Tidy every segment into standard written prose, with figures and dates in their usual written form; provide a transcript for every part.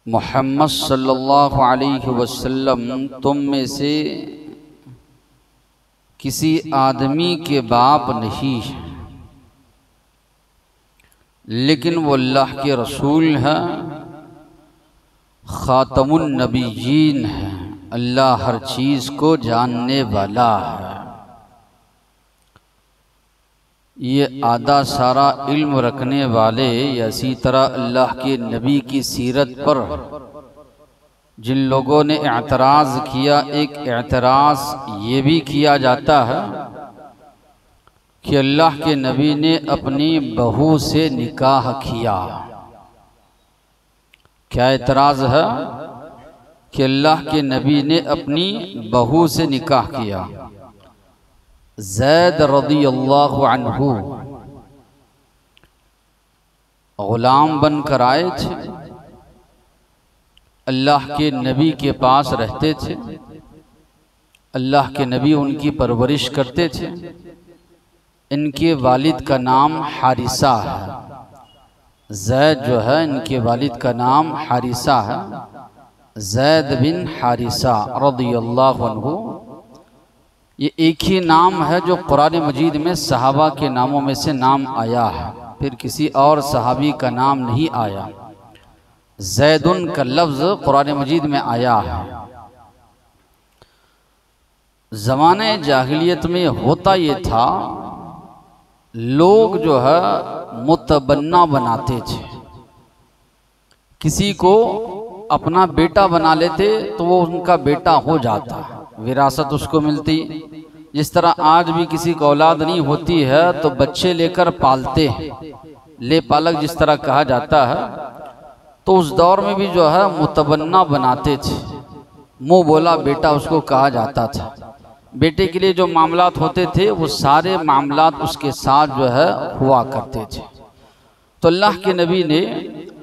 मोहम्मद सल्लल्लाहु अलैहि वसल्लम तुम में से किसी आदमी के बाप नहीं है, लेकिन वो अल्लाह के रसूल हैं, ख़ातमुन नबिय्यीन हैं, अल्लाह हर चीज़ को जानने वाला है। ये आधा सारा इल्म रखने वाले, इसी तरह अल्लाह के नबी की सीरत पर जिन लोगों ने एतराज़ किया, एक एतराज़ ये भी किया जाता है कि अल्लाह के नबी ने अपनी बहू से निकाह किया। क्या एतराज़ है? कि अल्लाह के नबी ने अपनी बहू से निकाह किया। ज़ैद रज़ियल्लाहु अन्हु ग़ुलाम बनकर आए थे, अल्लाह के नबी के पास रहते थे, अल्लाह के नबी उनकी परवरिश करते थे। इनके वालिद का नाम हारिसा है। ज़ैद जो है, इनके वालिद का नाम हारिसा है, ज़ैद बिन हारिसा रज़ियल्लाहु अन्हु। ये एक ही नाम है जो कुरान मजीद में सहाबा के नामों में से नाम आया है, फिर किसी और सहाबी का नाम नहीं आया। ज़ैदुन का लफ्ज़ कुरान मजीद में आया है। ज़माने जाहिलियत में होता ये था, लोग जो है मुतबन्ना बनाते थे, किसी को अपना बेटा बना लेते तो वो उनका बेटा हो जाता, विरासत उसको मिलती। जिस तरह आज भी किसी को औलाद नहीं होती है तो बच्चे लेकर पालते हैं, ले पालक जिस तरह कहा जाता है, तो उस दौर में भी जो है मुतबन्ना बनाते थे, मुंह बोला बेटा उसको कहा जाता था। बेटे के लिए जो मामलात होते थे वो सारे मामलात उसके साथ जो है हुआ करते थे। तो अल्लाह के नबी ने,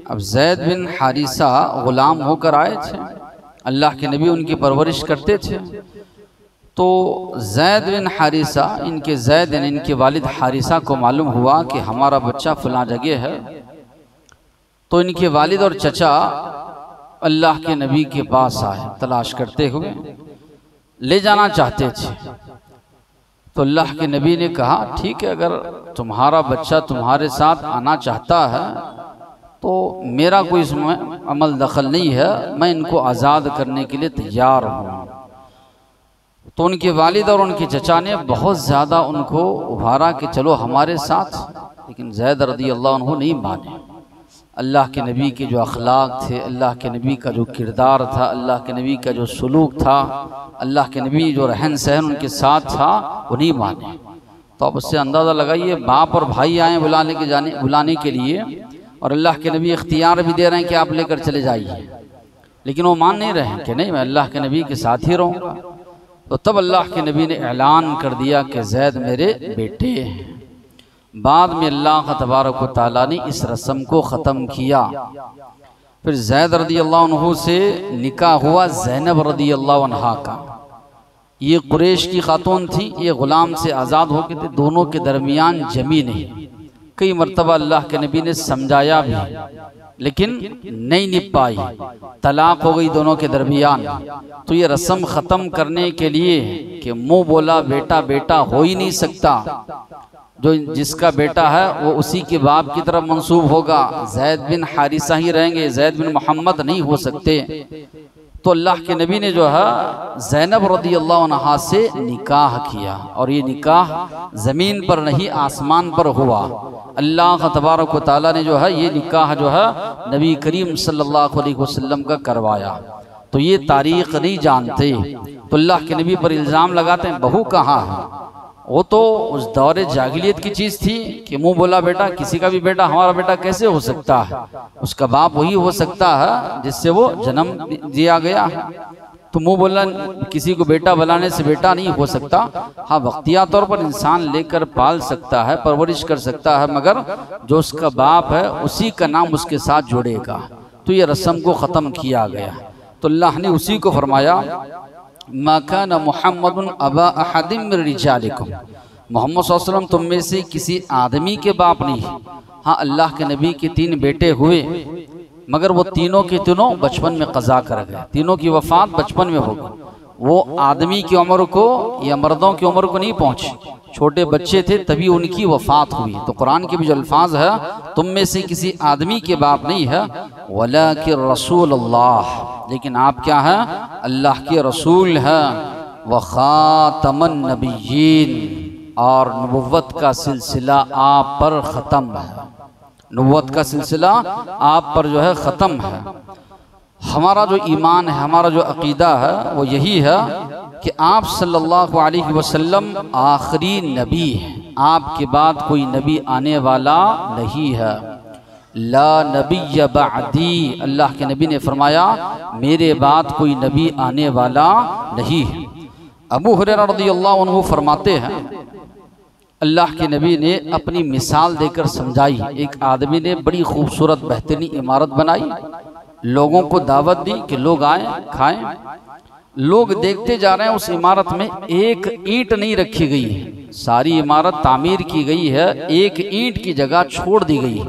अब ज़ैद बिन हारिसा ग़ुलाम होकर आए थे, अल्लाह के नबी उनकी परवरिश करते थे। तो ज़ैद बिन हारिसा, इनके ज़ैद यानी इनके वालिद हारिसा को मालूम हुआ कि हमारा बच्चा फलां जगह है। तो इनके वालिद और चचा अल्लाह के नबी के पास आए तलाश करते हुए, ले जाना चाहते थे। तो अल्लाह के नबी ने कहा ठीक है, अगर तुम्हारा बच्चा तुम्हारे साथ आना चाहता है तो मेरा कोई इसमें अमल दखल नहीं है, मैं इनको आज़ाद करने के लिए तैयार हूँ। तो उनके वालिद और उनके चचा ने बहुत ज़्यादा उनको उभारा कि चलो हमारे साथ, लेकिन ज़ैद रज़ियल्लाहु अन्हु नहीं माने। अल्लाह के नबी के जो अखलाक थे, अल्लाह के नबी का जो किरदार था, अल्लाह के नबी का जो सलूक था, अल्लाह के नबी जो रहन सहन उनके साथ था, वो नहीं माने। तो अब उससे अंदाज़ा लगाइए, बाप और भाई आए बुलाने के लिए, और अल्लाह के नबी इख्तियार भी दे रहे हैं कि आप लेकर चले जाइए, लेकिन वो मान नहीं रहे हैं कि नहीं, मैं अल्लाह के नबी के साथ ही रहूँगा। तो तब अल्लाह के नबी ने ऐलान कर दिया कि ज़ैद मेरे बेटे हैं। बाद में अल्लाह तबारक व तआला ने इस रस्म को ख़त्म किया। फिर ज़ैद रज़ियल्लाहु अन्हु से निकाह हुआ ज़ैनब रज़ियल्लाहु अन्हा का। ये कुरैश की खातून थी, ये ग़ुलाम से आज़ाद हो गए थे, दोनों के दरमियान जमी नहीं। कई मरतबा अल्लाह के नबी ने समझाया भी, लेकिन नहीं निभ पाई, तलाक हो गई दोनों के दरमियान। तो ये रस्म ख़त्म करने के लिए कि मुँह बोला बेटा बेटा हो ही नहीं सकता, जो जिसका बेटा है वो उसी के बाप की तरफ मंसूब होगा, ज़ैद बिन हारिसा ही रहेंगे, ज़ैद बिन मोहम्मद नहीं हो सकते। तो अल्लाह के नबी ने जो है ज़ैनब रज़ियल्लाहु अन्हा से निकाह किया, और ये निकाह ज़मीन पर नहीं आसमान पर हुआ। अल्लाह तबारक व तआला ने जो है ये निकाह जो है नबी करीम सल्लल्लाहु अलैहि वसल्लम का करवाया। तो ये तारीख़ नहीं जानते, तो अल्लाह के नबी पर इल्ज़ाम लगाते हैं बहू कहाँ है। वो तो उस दौरे जाहिलियत की चीज़ थी कि मुंह बोला बेटा, किसी का भी बेटा हमारा बेटा कैसे हो सकता है, उसका बाप वही हो सकता है जिससे वो जन्म दिया गया है। तो मुंह बोला किसी को बेटा बनाने से बेटा नहीं हो सकता। हाँ, वक्तिया तौर पर इंसान लेकर पाल सकता है, परवरिश कर सकता है, मगर जो उसका बाप है उसी का नाम उसके साथ जोड़ेगा। तो ये रस्म को ख़त्म किया गया। तो अल्लाह ने उसी को फरमाया, मा काना मुहम्मदुन अबा अहदिम मिन रिजालिकुम, मोहम्मद सल्लल्लाहु अलैहि वसल्लम तुम में से किसी आदमी के बाप नहीं। हाँ, अल्लाह के नबी के 3 बेटे हुए, मगर वो तीनों के तीनों बचपन में कज़ा कर गए, तीनों की वफ़ात बचपन में हो गई। वो आदमी की उम्र को या मर्दों की उम्र को नहीं पहुंचे, छोटे बच्चे थे तभी उनकी वफ़ात हुई। तो कुरान के भी जो अल्फाज है, तुम में से किसी आदमी के बाप नहीं है, वलाकिन रसूल अल्लाह, लेकिन आप क्या हैं, अल्लाह के रसूल हैं, व खातमन नबिय्यीन, और नबुव्वत का सिलसिला आप पर ख़त्म है, नबुव्वत का सिलसिला आप पर जो है ख़त्म है। हमारा जो ईमान है, हमारा जो अक़ीदा है वो यही है कि आप सल्लल्लाहु अलैहि वसल्लम आखिरी नबी हैं, आपके बाद कोई नबी आने वाला नहीं है। ला नबिय्य बअदी, अल्लाह के नबी ने फरमाया मेरे बाद कोई नबी आने वाला नहीं है। अबू हुरैरा रज़ियल्लाहु अन्हु फरमाते हैं अल्लाह के नबी ने अपनी मिसाल देकर समझाई। एक आदमी ने बड़ी खूबसूरत बेहतरीन इमारत बनाई, लोगों को दावत दी कि लोग आए खाएं। लोग देखते जा रहे हैं, उस इमारत में एक ईंट नहीं रखी गई है, सारी इमारत तामीर की गई है, एक ईंट की जगह छोड़ दी गई है।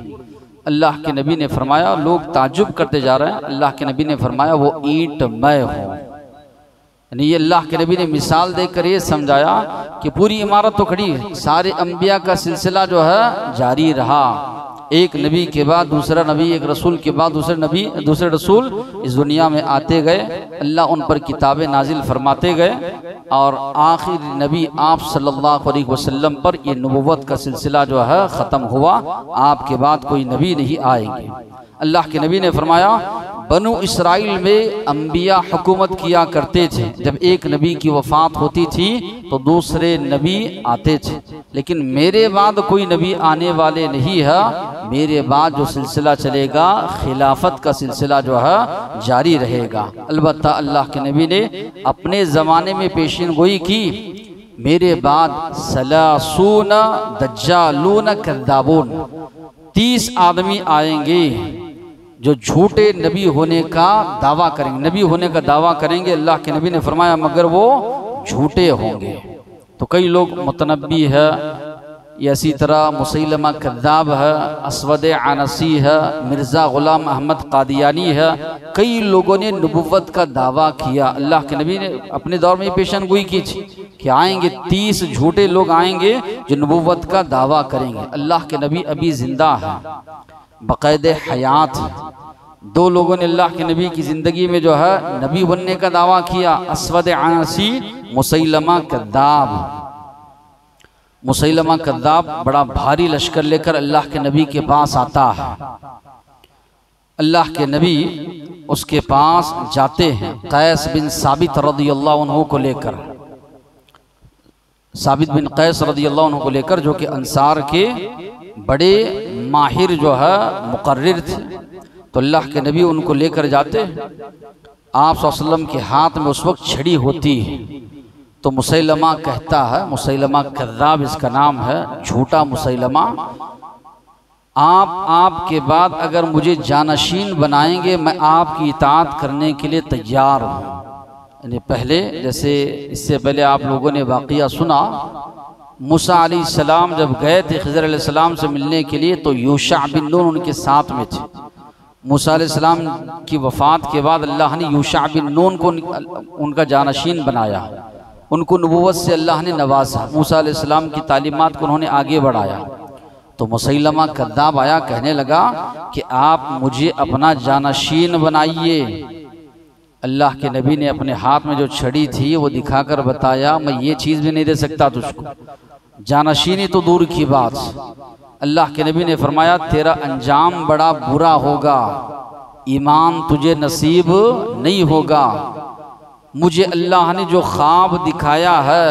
अल्लाह के नबी ने फरमाया, लोग ताज्जुब करते जा रहे हैं, अल्लाह के नबी ने फरमाया वो ईंट मैं हूँ। यानी ये अल्लाह के नबी ने मिसाल देकर ये समझाया कि पूरी इमारत तो खड़ी है, सारे अंबिया का सिलसिला जो है जारी रहा, एक नबी के बाद दूसरा नबी, एक रसूल के बाद दूसरे नबी, दूसरे रसूल इस दुनिया में आते गए, अल्लाह उन पर किताबें नाजिल फरमाते गए, और आखिर नबी आप सल्लल्लाहु अलैहि वसल्लम पर ये नबुव्वत का सिलसिला जो है ख़त्म हुआ, आपके बाद कोई नबी नहीं आएंगे। अल्लाह के नबी ने फरमाया बनु इसराइल में अंबिया हुकूमत किया करते थे, जब एक नबी की वफ़ात होती थी तो दूसरे नबी आते थे, लेकिन मेरे बाद कोई नबी आने वाले नहीं है, मेरे बाद जो सिलसिला चलेगा खिलाफत का सिलसिला जो है जारी रहेगा। अलबत्ता अल्लाह के नबी ने अपने ज़माने में पेशीन गोई की, मेरे बाद सलासून दज्जालून कद्दाबून, 30 आदमी आएंगे जो झूठे नबी होने का दावा करेंगे, नबी होने का दावा करेंगे। अल्लाह के नबी ने फरमाया मगर वो झूठे होंगे। तो कई लोग मुतनब्बी है, इसी तरह मुसैलमा कद्दाब है, असवद अनसी है, मिर्ज़ा ग़ुलाम अहमद क़ादियानी है, कई लोगों ने नबुव्वत का दावा किया। अल्लाह के नबी ने अपने दौर में पेशन गोई की थी कि आएंगे 30 झूठे लोग आएंगे जो नबुव्वत का दावा करेंगे। अल्लाह के नबी अभी जिंदा है, बाकायदे हयात है। 2 लोगों ने अल्लाह के नबी की ज़िंदगी में जो है नबी बनने का दावा किया, असवद अनसी, मुसैलमा कद्दाब। मुसैलमा कद्दाब बड़ा भारी लश्कर लेकर अल्लाह के नबी के पास आता है। अल्लाह के नबी उसके पास जाते हैं कैस बिन साबित रज़ियल्लाहु अन्हु को लेकर, साबित बिन कैस रज़ियल्लाहु अन्हु को लेकर, जो कि अंसार के बड़े माहिर जो है मुकर्रिर थे। तो अल्लाह के नबी उनको लेकर जाते हैं। आप सल्लल्लाहु अलैहि वसल्लम के हाथ में उस वक्त छड़ी होती है। तो मुसैलमा कहता है, मुसैलमा कद्दाब इसका नाम है, झूठा मुसैलमा, आपके बाद अगर मुझे जानशीन बनाएंगे मैं आपकी इताअत करने के लिए तैयार हूँ। यानी पहले, जैसे इससे पहले आप लोगों ने वाक़िया सुना, मूसा अलैहिस्सलाम जब गए थे खिज़र अलैहिस्सलाम से मिलने के लिए तो यूशा बिन नून उनके साथ में थे। मूसा अलैहिस्सलाम की वफ़ात के बाद अल्लाह ने यूशा बिन नून को उनका जानशीन बनाया, उनको नबुव्वत से अल्लाह ने नवाजा, मूसा अलैहिस्सलाम की तालीमात को उन्होंने आगे बढ़ाया। तो मुसैलमा कद्दाब आया, कहने लगा कि आप मुझे अपना जानशीन बनाइए। अल्लाह के नबी ने अपने हाथ में जो छड़ी थी वो दिखाकर बताया, मैं ये चीज़ भी नहीं दे सकता तुझको, जानशीनी तो दूर की बात। अल्लाह के नबी ने फरमाया तेरा अंजाम बड़ा बुरा होगा, ईमान तुझे नसीब नहीं होगा। मुझे अल्लाह ने जो ख्वाब दिखाया है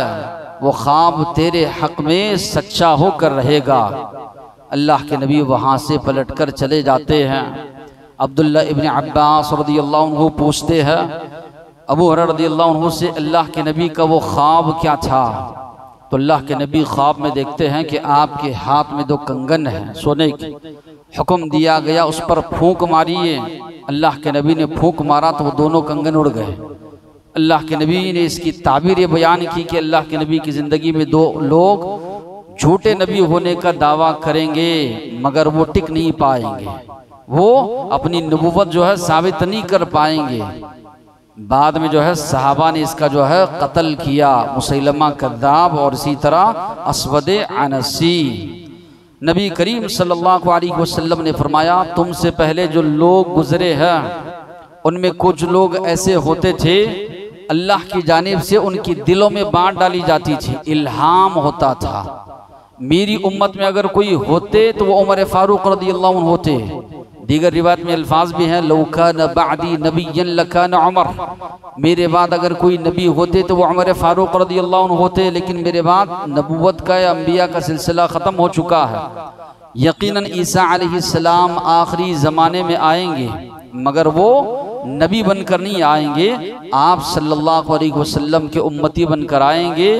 वो ख्वाब तेरे हक में सच्चा होकर रहेगा। अल्लाह के नबी वहाँ से पलटकर चले जाते हैं। अब्दुल्ला इब्न अब्बास रज़ियल्लाहु अन्हु पूछते हैं अबू हुरैरा रज़ियल्लाहु अन्हु से, अल्लाह के नबी का वो ख्वाब क्या था? तो अल्लाह के नबी ख्वाब में देखते हैं कि आपके हाथ में 2 कंगन हैं सोने की, हुक्म दिया गया उस पर फूंक मारिए। अल्लाह के नबी ने फूंक मारा तो वो दोनों कंगन उड़ गए। अल्लाह के नबी ने इसकी ताबीर ये बयान की कि अल्लाह के नबी की ज़िंदगी में 2 लोग झूठे नबी होने का दावा करेंगे मगर वो टिक नहीं पाएंगे। वो अपनी नबूवत जो है साबित नहीं कर पाएंगे। बाद में जो है सहाबा ने इसका जो है कत्ल किया, मुसैलमा कद्दाब और इसी तरह अस्वद अनसी। नबी करीम सल्लल्लाहु अलैहि वसल्लम ने फरमाया, तुमसे पहले जो लोग गुजरे हैं उनमें कुछ लोग ऐसे होते थे अल्लाह की जानिब से उनकी दिलों में बांट डाली जाती थी, इल्हाम होता था। मेरी उम्मत में अगर कोई होते तो वो उमर फारूक रज़ियल्लाहु अन्हु होते। दीगर रिवायत में अल्फाज भी हैं, लौ कान बअदी नबिय्यन लकान उमर, मेरे बाद अगर कोई नबी होते तो वो उमर फारूक रज़ियल्लाहु अन्हु होते। लेकिन मेरे बाद नबूवत का या अंबिया का सिलसिला ख़त्म हो चुका है। यकीनन ईसा अलैहिस्सलाम आखिरी ज़माने में आएंगे, मगर वो नबी बनकर नहीं आएंगे, आप सल्लल्लाहु अलैहि वसल्लम के उम्मती बनकर आएंगे।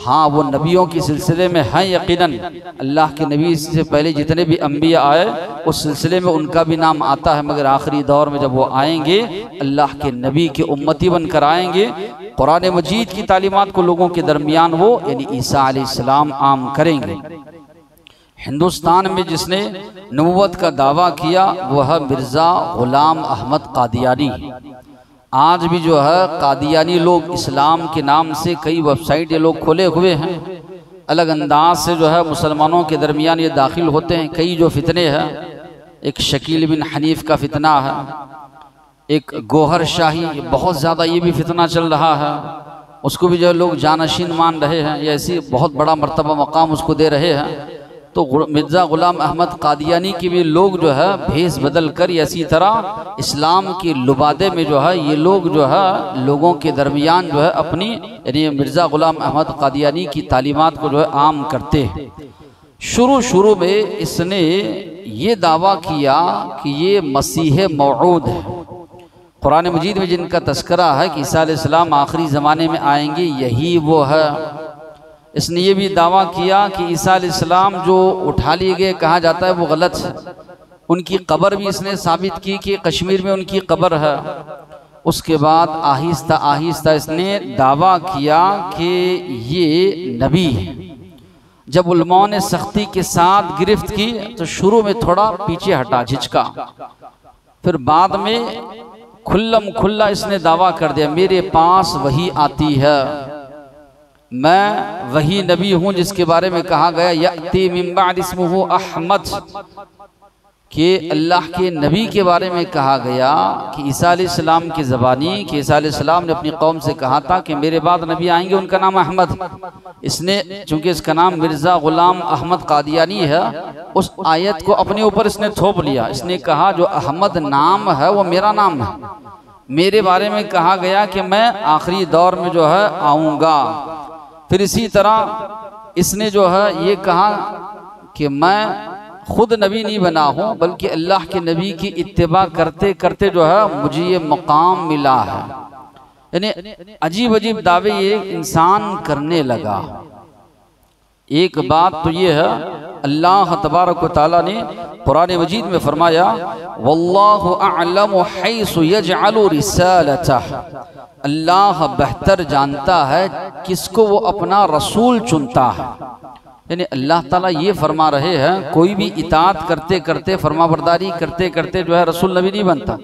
हाँ, वो नबियों के सिलसिले में हैं यकीनन। अल्लाह के नबी से पहले जितने भी अंबिया आए उस सिलसिले में उनका भी नाम आता है, मगर आखिरी दौर में जब वो आएंगे अल्लाह के नबी के उम्मती बनकर आएंगे। कुरान मजीद की तालीमात को लोगों के दरमियान वो यानी ईसा अलैहिस्सलाम आम करेंगे। हिंदुस्तान में जिसने नबूवत का दावा किया वह मिर्ज़ा गुलाम अहमद कादियानी। आज भी जो है कादियानी लोग इस्लाम के नाम से कई वेबसाइट ये लोग खोले हुए हैं, अलग अंदाज से जो है मुसलमानों के दरमियान ये दाखिल होते हैं। कई जो फितने हैं, एक शकील बिन हनीफ का फितना है, एक गोहर शाही, बहुत ज़्यादा ये भी फितना चल रहा है, उसको भी जो है लोग जानशीन मान रहे हैं, ये ऐसी बहुत बड़ा मर्तबा मकाम उसको दे रहे हैं। तो मिर्ज़ा गुलाम अहमद कादियानी के भी लोग जो है भेस बदल कर इसी तरह इस्लाम के लुबादे में जो है ये लोग जो है लोगों के दरमियान जो है अपनी यानी मिर्ज़ा गुलाम अहमद कादियानी की तालीमात को जो है आम करते हैं। शुरू में इसने ये दावा किया कि ये मसीह मौऊद है। कुरान मजीद में जिनका तस्करा है कि ईसा अलैहिस्सलाम आखिरी ज़माने में आएंगे, यही वो है। इसने ये भी दावा किया कि ईसा अलैहिस्सलाम जो उठा लिए गए कहा जाता है वो गलत है। उनकी कब्र भी इसने साबित की कि कश्मीर में उनकी कब्र है। उसके बाद आहिस्ता आहिस्ता इसने दावा किया कि ये नबी है। जब उलमाओं ने सख्ती के साथ गिरफ्त की तो शुरू में थोड़ा पीछे हटा, झिझका, फिर बाद में खुल्लम खुल्ला इसने दावा कर दिया, मेरे पास वही आती है, मैं वही नबी हूं जिसके बारे में कहा गया यअती मिन बाद इस्मुहु अहमद, कि अल्लाह के नबी के बारे में कहा गया कि ईसा अलैहिस्सलाम की ज़बानी कि ईसा अलैहिस्सलाम ने अपनी कौम से कहा था कि मेरे बाद नबी आएंगे, उनका नाम अहमद। इसने चूंकि इसका नाम मिर्ज़ा गुलाम अहमद कादियानी है, उस आयत को अपने ऊपर इसने थोप लिया। इसने कहा जो अहमद नाम है वो मेरा नाम है, मेरे बारे में कहा गया कि मैं आखिरी दौर में जो है आऊँगा। फिर इसी तरह इसने जो है ये कहा कि मैं खुद नबी नहीं बना हूँ बल्कि अल्लाह के नबी की इत्तिबा करते करते जो है मुझे ये मकाम मिला है। यानी अजीब अजीब दावे ये इंसान करने लगा। एक बात तो ये है, अल्लाह तबारक व तआला ने कुरान मजीद में फरमाया वल्लाहु अअलमु हैसु यजअलु रिसालतह, अल्लाह बेहतर जानता है किसको वो अपना रसूल चुनता है। यानी अल्लाह ताला ये फरमा रहे हैं कोई भी इताअत करते करते फरमाबरदारी करते करते जो है रसूल नबी नहीं बनता।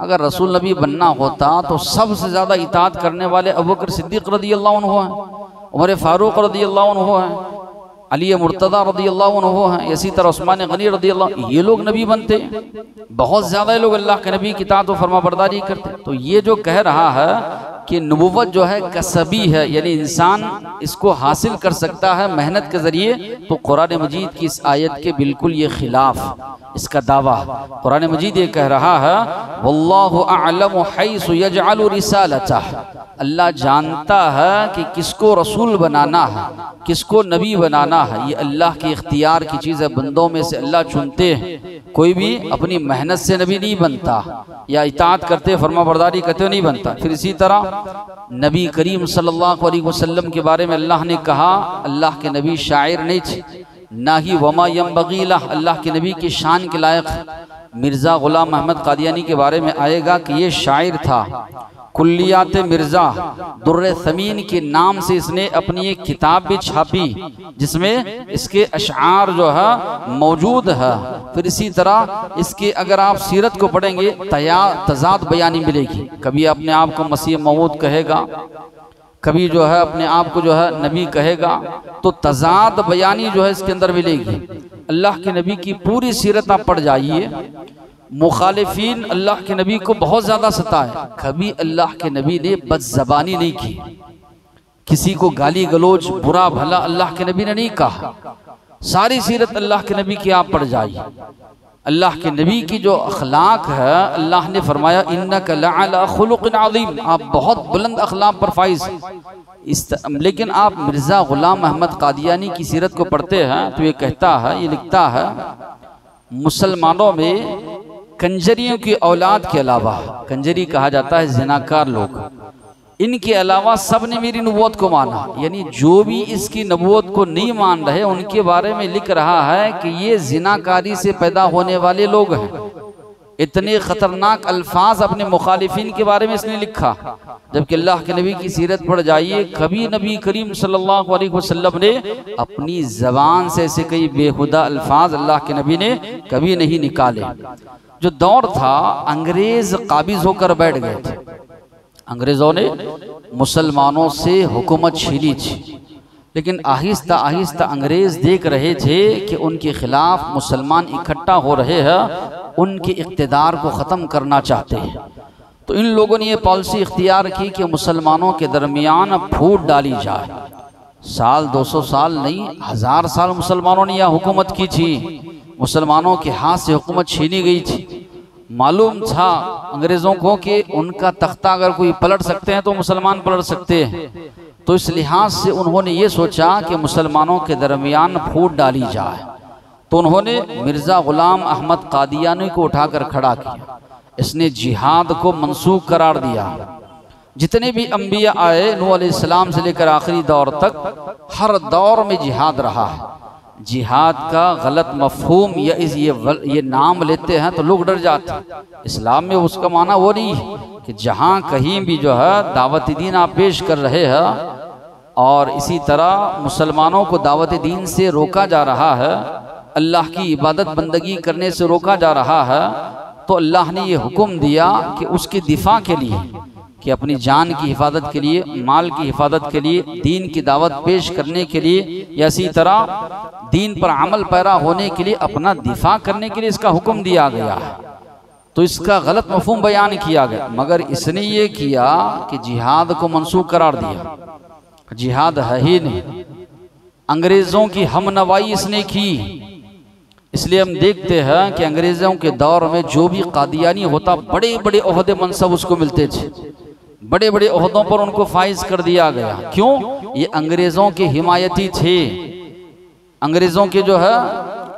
अगर रसूल नबी बनना होता तो सबसे ज़्यादा इताअत करने वाले अबू बकर सिद्दीक़ रज़ियल्लाहु अन्हु हैं, उमर फारूक रज़ियल्लाहु अन्हु हैं, अली मुर्तज़ा रज़ियल्लाहु अन्हु हैं, इसी तरह उस्मान गनी रज़ियल्लाहु, ये लोग नबी बनते। बहुत ज़्यादा लोग अल्लाह के नबी की इताअत और फरमाबरदारी करते। तो ये जो कह रहा है कि नबूवत जो है कसबी है, यानी इंसान इसको हासिल कर सकता है मेहनत के ज़रिए, तो कुरान मजीद की इस आयत के बिल्कुल ये खिलाफ इसका दावा। कुरान मजीद ये कह रहा है वल्लाहु अअलमु हैसु यजअलु रिसालतह, अल्लाह जानता है कि किसको रसूल बनाना है, किसको नबी बनाना है। ये अल्लाह के इख्तियार की चीज़ है, बंदों में से अल्लाह चुनते हैं। कोई भी अपनी मेहनत से नबी नहीं बनता या इताअत करते फरमाबरदारी करते नहीं बनता। फिर इसी तरह नबी करीम सल्लल्लाहु अलैहि वसल्लम के बारे में अल्लाह ने कहा अल्लाह के नबी शायर नहीं थे, ना ही वमा यंबगी लह, अल्लाह के नबी की शान के लायक। मिर्ज़ा गुलाम अहमद कादियानी के बारे में आएगा कि ये शायर था। कुल्लियात मिर्ज़ा दुर्र समीन के नाम से इसने अपनी एक किताब भी छापी जिसमें इसके अशआर जो है मौजूद है। फिर इसी तरह इसके अगर आप सीरत को पढ़ेंगे तजाद बयानी मिलेगी। कभी अपने आप को मसीह मऊद कहेगा, कभी जो है अपने आप को जो है नबी कहेगा, तो तजाद बयानी जो है इसके अंदर मिलेगी। अल्लाह के नबी की पूरी सीरत आप पढ़ जाइए। मुखालिफीन अल्लाह के नबी को बहुत ज़्यादा सताए, कभी अल्लाह के नबी ने बदज़बानी नहीं की, किसी को गाली गलोच बुरा भला अल्लाह के नबी ने नहीं कहा। सारी सीरत अल्लाह के नबी की आप पढ़ जाइए। अल्लाह के नबी की जो अखलाक है, अल्लाह ने फरमाया इन्नका लअला खुलुक़िन अज़ीम, आप बहुत बुलंद अखलाक पर फाइज। लेकिन आप मिर्ज़ा ग़ुलाम अहमद क़ादियानी की सीरत को पढ़ते हैं तो ये कहता है, ये लिखता है, मुसलमानों में कंजरियों की औलाद के अलावा, कंजरी कहा जाता है जिनाकार लोग, इनके अलावा सब ने मेरी नबूवत को माना। यानी जो भी इसकी नबूवत को नहीं मान रहे उनके बारे में लिख रहा है कि ये जिनाकारी से पैदा होने वाले लोग हैं। इतने खतरनाक अल्फाज अपने मुखालिफिन के बारे में इसने लिखा। जबकि अल्लाह के नबी की सीरत पढ़ जाइए, कभी नबी करीम सल्लल्लाहु अलैहि वसल्लम ने अपनी जबान से ऐसे कई बेहुदा अल्फाज अल्लाह के नबी ने कभी नहीं निकाले। जो दौर था अंग्रेज काबिज होकर बैठ गए थे, अंग्रेजों ने मुसलमानों से हुकूमत छीनी थी, लेकिन आहिस्ता आहिस्ता अंग्रेज देख रहे थे कि उनके खिलाफ मुसलमान इकट्ठा हो रहे हैं, उनके इक़्तिदार को ख़त्म करना चाहते हैं। तो इन लोगों ने ये पॉलिसी इख्तियार की कि मुसलमानों के दरमियान फूट डाली जाए। साल 200 साल नहीं, 1000 साल मुसलमानों ने यह हुकूमत की थी, मुसलमानों के हाथ से हुकूमत छीनी गई थी। मालूम था अंग्रेज़ों को कि उनका तख्ता अगर कोई पलट सकते हैं तो मुसलमान पलट सकते हैं। तो इस लिहाज से उन्होंने ये सोचा कि मुसलमानों के दरमियान फूट डाली जाए। तो उन्होंने मिर्ज़ा ग़ुलाम अहमद क़ादियानी को उठाकर खड़ा किया। इसने जिहाद को मनसूख करार दिया। जितने भी अंबिया आए नूह अलैहिस्सलाम से लेकर आखिरी दौर तक, हर दौर में जिहाद रहा है। जिहाद का गलत मफहूम या ये नाम लेते हैं तो लोग डर जाते हैं। इस्लाम में उसका माना वो नहीं है कि जहाँ कहीं भी जो है दावत दीन आप पेश कर रहे हैं और इसी तरह मुसलमानों को दावत दीन से रोका जा रहा है, अल्लाह की इबादत बंदगी करने से रोका जा रहा है, तो अल्लाह ने ये हुक्म दिया कि उसके दिफा के लिए, कि अपनी जान की हिफाजत के लिए, माल की हिफाजत के लिए, दीन की दावत पेश करने के लिए, या इसी तरह दीन पर अमल पैरा होने के लिए, अपना दिफा करने के लिए इसका हुक्म दिया गया है। तो इसका गलत मफहूम बयान किया गया, मगर इसने ये किया कि जिहाद को मनसूख करार दिया। जिहाद है ही नहीं, अंग्रेज़ों की हमनवाई इसने की। इसलिए हम देखते हैं कि अंग्रेज़ों के दौर में जो भी कादियानी होता, बड़े बड़े ओहदे मनसब उसको मिलते थे, बड़े बड़े ओहदों पर उनको फाइज कर दिया गया। क्यों? ये अंग्रेज़ों के हिमायती थे, अंग्रेज़ों के जो है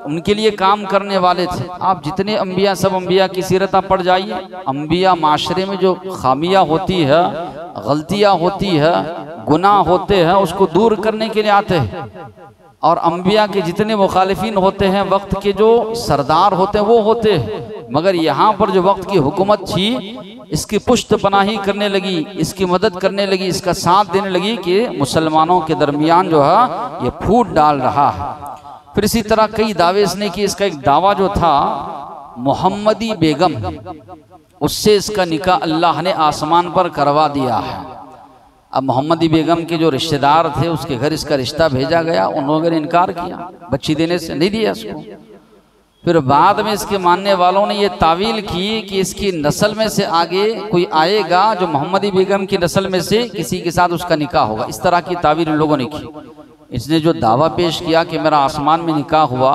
उनके लिए काम करने वाले थे। आप जितने अंबिया, सब अंबिया की सीरत आप पढ़ जाइए। अंबिया माशरे में जो खामियां होती है, गलतियां होती है, गुनाह होते हैं, उसको दूर करने के लिए आते हैं। और अंबिया के जितने मुखालिफिन होते हैं, वक्त के जो सरदार होते हैं वो होते हैं। मगर यहाँ पर जो वक्त की हुकूमत थी, इसकी पुष्ट पनाही करने लगी, इसकी मदद करने लगी, इसका साथ देने लगी कि मुसलमानों के दरमियान जो है ये फूट डाल रहा है। फिर इसी तरह कई दावे इसने किए। इसका एक दावा जो था, मोहम्मदी बेगम, उससे इसका निकाह अल्लाह ने आसमान पर करवा दिया है। अब मोहम्मदी बेगम के जो रिश्तेदार थे उसके घर इसका रिश्ता भेजा गया, उन्होंने इनकार किया, बच्ची देने से नहीं दिया इसको। फिर बाद में इसके मानने वालों ने ये तावील की कि इसकी नस्ल में से आगे कोई आएगा जो मोहम्मदी बेगम की नस्ल में से किसी के साथ उसका निकाह होगा। इस तरह की तावील लोगों ने की। इसने जो दावा पेश किया कि मेरा आसमान में निकाह हुआ,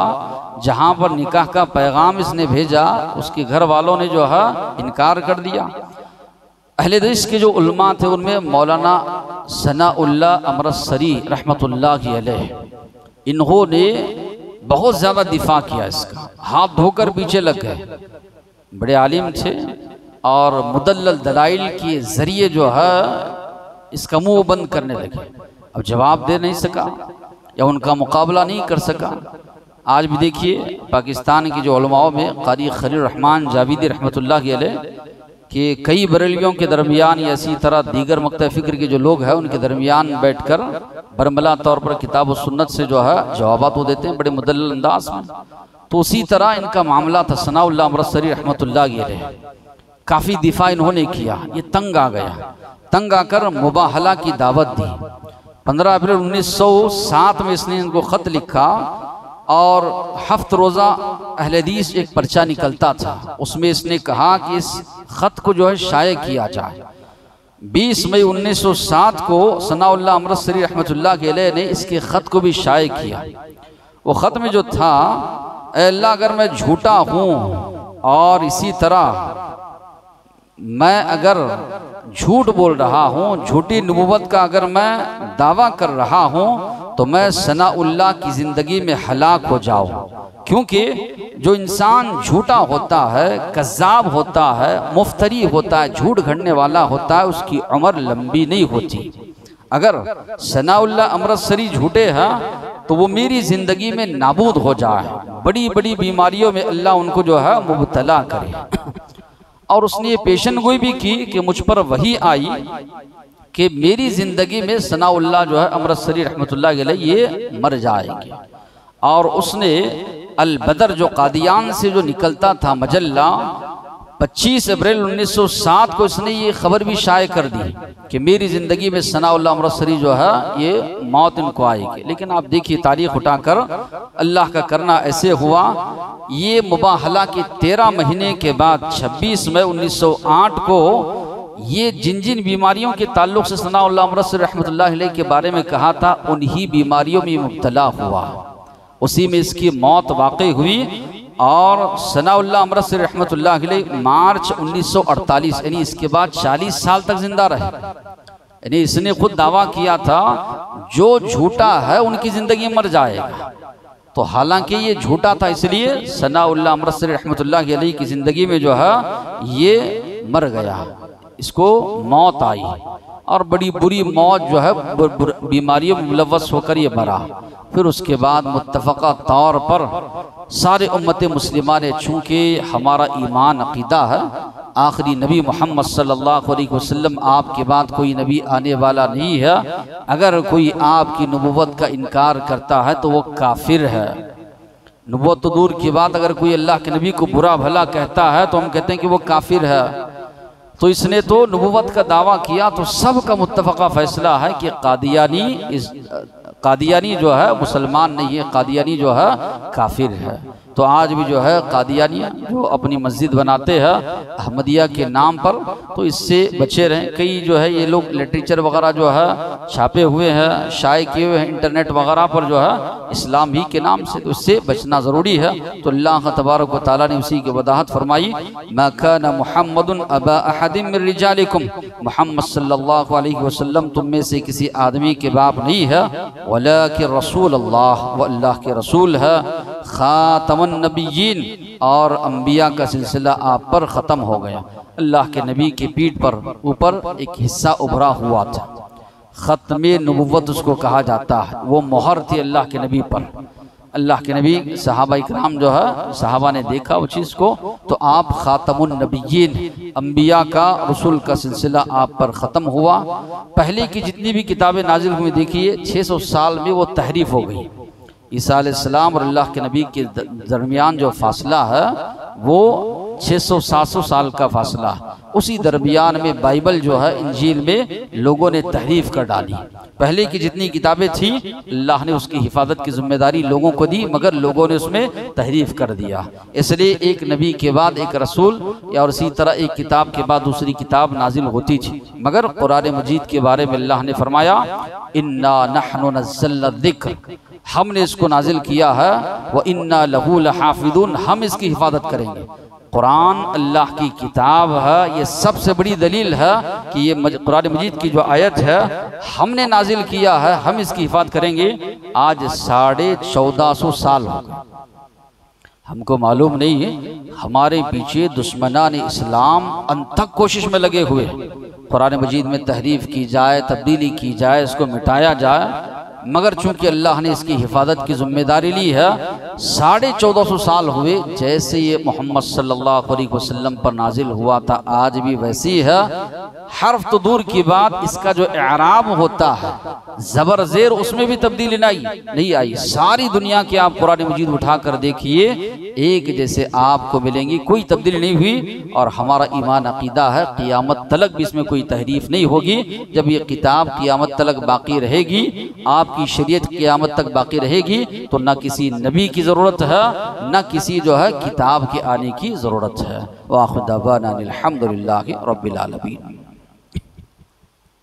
जहाँ पर निकाह का पैगाम इसने भेजा, उसके घर वालों ने जो है इनकार कर दिया। अहले हदीस के जो उलमा थे उनमें मौलाना सनाउल्लाह अमृतसरी रहमतुल्लाह अलैह, इन्होंने बहुत ज़्यादा दिफा किया इसका, हाथ धोकर पीछे लग गए। बड़े आलिम थे और मुदल्लल दलाइल के ज़रिए जो है इसका मुंह बंद करने लगे। अब जवाब दे नहीं सका या उनका मुकाबला नहीं कर सका। आज भी देखिए पाकिस्तान की जो उलमाओं में क़ारी खलील रहमान जावेदी रहमतुल्लाह अलैह कि कई बरेलियों के दरमियान या इसी तरह दीगर मक्तब फ़िक्र के जो लोग हैं उनके दरमियान बैठकर बरमला तौर पर किताब और सुन्नत से जो है जवाबात वो देते हैं बड़े मुदल्लल अंदाज में। तो उसी तरह इनका मामला था। सनाउल्लाह अमृतसरी रहमतुल्लाह अलैह काफ़ी दिफा इन्होंने किया, ये तंग आ गया। तंग आकर मुबाहला की दावत दी। 15 अप्रैल 1907 में इसने इनको ख़त लिखा और हफ्त रोज़ा अहले हदीस एक पर्चा निकलता था, उसमें इसने कहा कि इस ख़त को जो है शाये किया जाए। 20 मई 1907 को सनाउल्लाह अमृतसरी रहमतुल्लाह अलैह ने इसके ख़त को भी शाये किया। वो ख़त में जो था, ऐ अल्लाह अगर मैं झूठा हूँ और इसी तरह मैं अगर झूठ बोल रहा हूँ, झूठी नबूवत का अगर मैं दावा कर रहा हूँ तो मैं सनाउल्लाह की ज़िंदगी में हलाक हो जाऊँ, क्योंकि जो इंसान झूठा होता है, कज़्ज़ाब होता है, मुफ्तरी होता है, झूठ घड़ने वाला होता है, उसकी उम्र लंबी नहीं होती। अगर सनाउल्लाह अमृतसरी झूठे हैं तो वो मेरी ज़िंदगी में नाबूद हो जाए, बड़ी बड़ी बीमारियों में अल्लाह उनको जो है मुब्तला करे। और उसने ये पेशन गोई भी की कि मुझ पर वही आई कि मेरी ज़िंदगी में सनाउल्लाह जो है अमृतसरी रहमतुल्लाह अलैह ये मर जाएंगे। और उसने अल बदर जो कादियान से जो निकलता था मजल्ला, 25 अप्रैल 1907 को इसने ये खबर भी शाये कर दी कि मेरी ज़िंदगी में सनाउल्लाह अमृतसरी जो है ये मौत इनको आएगी। लेकिन आप देखिए तारीख़ उठाकर अल्लाह का करना ऐसे हुआ, ये मुबाहला के 13 महीने के बाद 26 मई 1908 को ये जिन जिन बीमारियों के ताल्लुक़ से सनाउल्लाह अमृतसरी रहमतुल्लाह अलैह के बारे में कहा था, उन्हीं बीमारियों में मुब्तला हुआ। उसी में इसकी मौत वाक़ई हुई। और सनाउल्लाह अमृतसरी रहमतुल्लाह अलैह मार्च 1948 यानी इसके बाद 40 साल तक जिंदा रहे। यानी इसने खुद दावा किया था जो झूठा है उनकी ज़िंदगी मर जाएगा। तो हालांकि ये झूठा था, इसलिए सनाउल्लाह अमृतसरी रहमतुल्लाह अलैह की ज़िंदगी में जो है ये मर गया, इसको मौत आई और बड़ी बुरी मौत जो है बीमारियों में मुलव्वस होकर ये मरा। फिर उसके बाद मुत्तफ़क़ा तौर पर सारे उम्मत मुस्लिमा ने, चूँकि हमारा ईमान अक़ीदा है आखिरी नबी मोहम्मद सल्लल्लाहु अलैहि वसल्लम आपके बाद कोई नबी आने वाला नहीं है, अगर कोई आपकी नबूवत का इनकार करता है तो वो काफिर है। नबूवत तो दूर की बात, अगर कोई अल्लाह के नबी को बुरा भला कहता है तो हम कहते हैं कि वो काफिर है। तो इसने तो नबूवत का दावा किया, तो सब का मुत्तफ़क़ा फ़ैसला है कि कादियानी जो है मुसलमान नहीं है, कादियानी जो है काफिर है। तो आज भी जो है कादियानिया जो अपनी मस्जिद बनाते हैं अहमदिया के नाम पर, तो इससे बचे रहें। कई जो है ये लोग लिटरेचर वगैरह जो है छापे हुए हैं, शाये किए हुए हैं इंटरनेट वगैरह पर जो है इस्लाम ही के नाम से, तो इससे बचना ज़रूरी है। तो अल्लाह तबारक व तआला ने उसी की वदाहत फरमाई, मा काना मुहम्मदुन अबा अहदिम मिन रिजालिकुम, मुहम्मद सल्लल्लाहु अलैहि वसल्लम तुम में से किसी आदमी के बाप नहीं है, वलाकिन रसूल अल्लाह, वो अल्लाह के रसूल है, खातमुन नबिय्यीन, और अंबिया का सिलसिला आप पर ख़त्म हो गया। अल्लाह के नबी की पीठ पर ऊपर एक हिस्सा उभरा हुआ था, ख़त्मे नबुव्वत उसको कहा जाता है, वो मोहर थी अल्लाह के नबी पर। अल्लाह के नबी सहाबा इकराम जो है सहाबा ने देखा वो चीज़ को, तो आप खातमुन नबिय्यीन, अंबिया का रसूल का सिलसिला आप पर ख़त्म हुआ। पहले की जितनी भी किताबें नाजिल हुई देखिए 600 साल में वो तहरीफ हो गई। ईसा अलैहिस्सलाम और अल्लाह के नबी के दरमियान जो फासला है वो 600-700 साल का फासला। उसी दरमियान में बाइबल जो है इंजील में लोगों ने तहरीफ कर डाली। पहले की जितनी किताबें थी अल्लाह ने उसकी हिफाजत की जिम्मेदारी लोगों को दी, मगर लोगों ने उसमें तहरीफ कर दिया। इसलिए एक नबी के बाद एक रसूल और इसी तरह एक किताब के बाद दूसरी किताब नाजिल होती थी। मगर कुरान मजीद के बारे में अल्लाह ने फरमाया, इन्ना नहनु नज़्ज़लना ज़िक्र, हमने इसको नाजिल किया है, व इन्ना लहू लहाफिज़ून, हम इसकी हिफाजत करेंगे। कुरान अल्लाह की किताब है, ये सबसे बड़ी दलील है कि ये कुरान मजीद की जो आयत है हमने नाजिल किया है, हम इसकी हिफाजत करेंगे। आज 1450 साल हो गए, हमको मालूम नहीं है, हमारे पीछे दुश्मनान इस्लाम अनथक कोशिश में लगे हुए, कुरान मजीद में तहरीफ की जाए, तब्दीली की जाए, इसको मिटाया जाए, मगर चूंकि अल्लाह ने इसकी हिफाजत की जिम्मेदारी ली है, 1450 साल हुए जैसे ये मोहम्मद सल्लल्लाहु अलैहि वसल्लम पर नाजिल हुआ था, आज भी वैसी है। हर्फ तो दूर की बात, इसका जो इराब होता है ज़बर ज़ेर, उसमें भी तब्दीली नहीं आई। सारी दुनिया की आप कुरान मजीद उठा कर देखिए, एक जैसे आपको मिलेंगी, कोई तब्दीली नहीं हुई। और हमारा ईमान अकीदा है क़ियामत तलक भी इसमें कोई तहरीफ नहीं होगी। जब ये किताब क़ियामत तलक बाकी रहेगी, आपकी शरीयत क़ियामत तक बाकी रहेगी, तो न किसी नबी की ज़रूरत है, न किसी जो है किताब के आने की ज़रूरत है। व आखिर दअवाना अनिल हम्दुलिल्लाहि रब्बिल आलमीन।